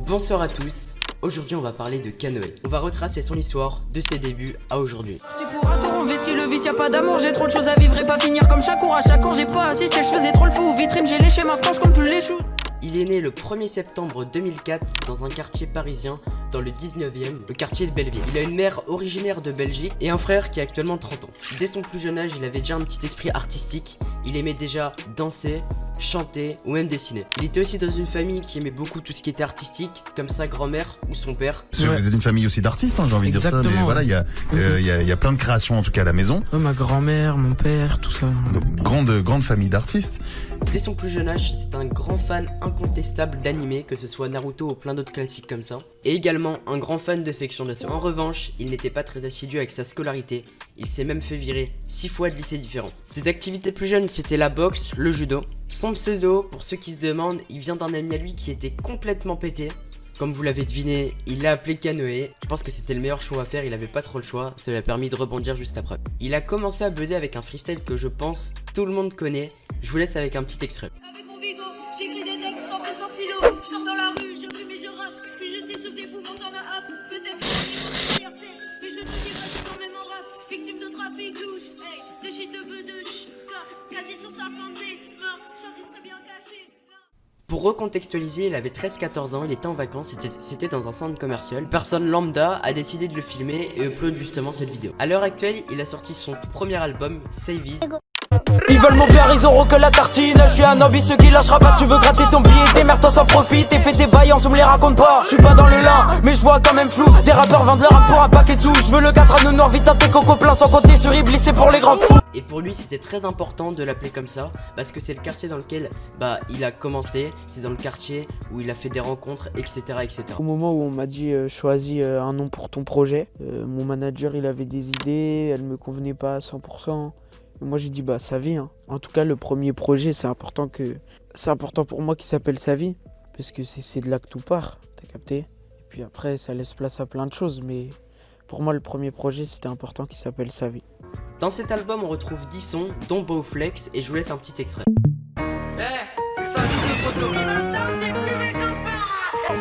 Bonsoir à tous, aujourd'hui on va parler de Canoë. On va retracer son histoire de ses débuts à aujourd'hui. Tu pourras corrompre ce qui le vice, y'a pas d'amour, j'ai trop de choses à vivre et pas finir comme Shakur. À chaque cours j'ai pas assisté, je faisais trop le fou. Vitrine j'ai léché, maintenant je compte plus les choux. Il est né le 1er septembre 2004 dans un quartier parisien, dans le 19e, le quartier de Belleville. Il a une mère originaire de Belgique et un frère qui a actuellement 30 ans. Dès son plus jeune âge, il avait déjà un petit esprit artistique. Il aimait déjà danser, chanter ou même dessiner. Il était aussi dans une famille qui aimait beaucoup tout ce qui était artistique, comme sa grand-mère ou son père. Parce que vous êtes une famille aussi d'artistes, hein, j'ai envie de dire ça, mais voilà, il y a plein de créations en tout cas à la maison. Ma grand-mère, mon père, tout ça. Donc, grande famille d'artistes. Dès son plus jeune âge, c'était un grand fan incontestable d'anime, que ce soit Naruto ou plein d'autres classiques comme ça. Et également un grand fan de section d'assaut. En revanche, il n'était pas très assidu avec sa scolarité. Il s'est même fait virer 6 fois de lycées différents. Ses activités plus jeunes, c'était la boxe, le judo. Son pseudo, pour ceux qui se demandent, il vient d'un ami à lui qui était complètement pété. Comme vous l'avez deviné, il l'a appelé Canoë. Je pense que c'était le meilleur choix à faire, il avait pas trop le choix, ça lui a permis de rebondir juste après. Il a commencé à buzzer avec un freestyle que je pense tout le monde connaît. Je vous laisse avec un petit extrait. Avec mon bigot, j'écris des textes sans presse, sans stylo. Je sors dans la rue, je fume et je rappe. Puis je tire sur des fous quand on a hâte. Peut-être que c'est mais je te dis pas, je t'emmène en rap. Victime de trafic louche, hey, de shit de bœuf de quasi sur 50 blés. Chante très bien caché. Pour recontextualiser, il avait 13-14 ans, il était en vacances, c'était dans un centre commercial. Une personne lambda a décidé de le filmer et upload justement cette vidéo. À l'heure actuelle, il a sorti son premier album, Save Is. Ils veulent mon père, ils auront que la tartine. Je suis un ambitieux qui lâchera pas. Tu veux gratter ton billet, démerde-toi sans profit. T'es fait tes bails, on me les raconte pas. Je suis pas dans le lin, mais je vois quand même flou. Des rappeurs vendent leur rap pour un paquet de sous. Je veux le 4 à nous noir, vite à tes cocos plein. Sans compter sur Iblis, c'est pour les grands fous. Et pour lui, c'était très important de l'appeler comme ça, parce que c'est le quartier dans lequel il a commencé. C'est dans le quartier où il a fait des rencontres, etc. etc. Au moment où on m'a dit choisis un nom pour ton projet, mon manager il avait des idées, elles me convenaient pas à 100%. Et moi j'ai dit sa vie. Hein. En tout cas le premier projet c'est important pour moi qu'il s'appelle Sa vie, parce que c'est de là que tout part, t'as capté. Et puis après ça laisse place à plein de choses, mais pour moi le premier projet c'était important qu'il s'appelle Sa vie. Dans cet album on retrouve 10 sons, dont Bowflex, et je vous laisse un petit extrait.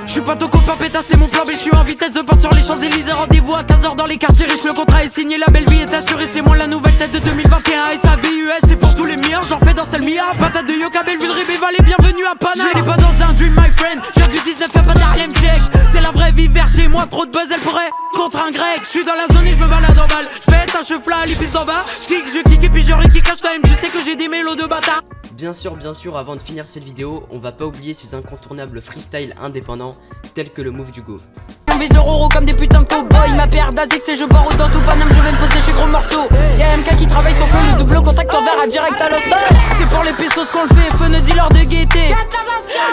Je suis pas ton copain pétasse, c'est mon plan B, je suis en vitesse de porte sur les Champs-Élysées. Rendez-vous à 15h dans les quartiers riches, le contrat est signé, la belle vie est assurée. C'est moi la nouvelle tête de 2021 et sa vie US, c'est pour tous les miens, j'en fais dans celle Mia. Patate de Yoka, Belleville, Ribéval et bienvenue à Panama. J'étais pas dans un dream my friend, je viens du 19, y'a pas d'Harlem check. C'est la vraie vie vers chez moi, trop de buzz, elle pourrait contre un grec. Je suis dans la zone et je me balade en balle, je pète un cheveu à l'épis d'en bas. Je kick et puis je cache quand même, tu sais que j'ai des mélos de bâtard. Bien sûr, avant de finir cette vidéo, on va pas oublier ces incontournables freestyles indépendants, tels que le Move du Go. On vise de Roro comme des putains de cow-boys. Ma paire d'Azix et je bois dans tout Paname, je vais me poser chez Gros Morceau. Y'a MK qui travaille sur flow, le double contact en verre à direct à l'hosto. C'est pour les pesos qu'on le fait, feu ne dealer de gaieté.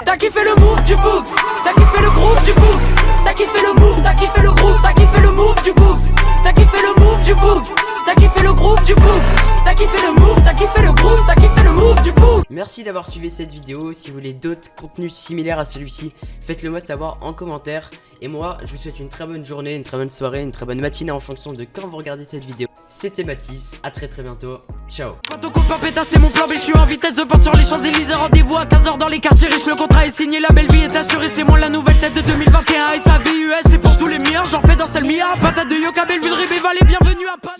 T'as kiffé le move du book, t'as kiffé le groove du book. T'as kiffé le move, t'as kiffé le groove, t'as kiffé le move du book. T'as kiffé le move du book, t'as kiffé le groove du book. T'as kiffé le move, t'as kiffé le groove, t'as kiffé le move du book. Merci d'avoir suivi cette vidéo. Si vous voulez d'autres contenus similaires à celui-ci, faites-le moi savoir en commentaire. Et moi, je vous souhaite une très bonne journée, une très bonne soirée, une très bonne matinée en fonction de quand vous regardez cette vidéo. C'était Mathis, à très bientôt. Ciao. Pas ton copain pétasse, c'est mon plan B, je suis en vitesse de porte sur les Champs-Élysées. Rendez-vous à 15h dans les quartiers riches, le contrat est signé, la belle vie est assurée. C'est moi la nouvelle tête de 2021 et sa vie US, c'est pour tous les miens, j'en fais dans celle Mia. Patate de Yoka, Belleville, Ribéval et bienvenue à Panama.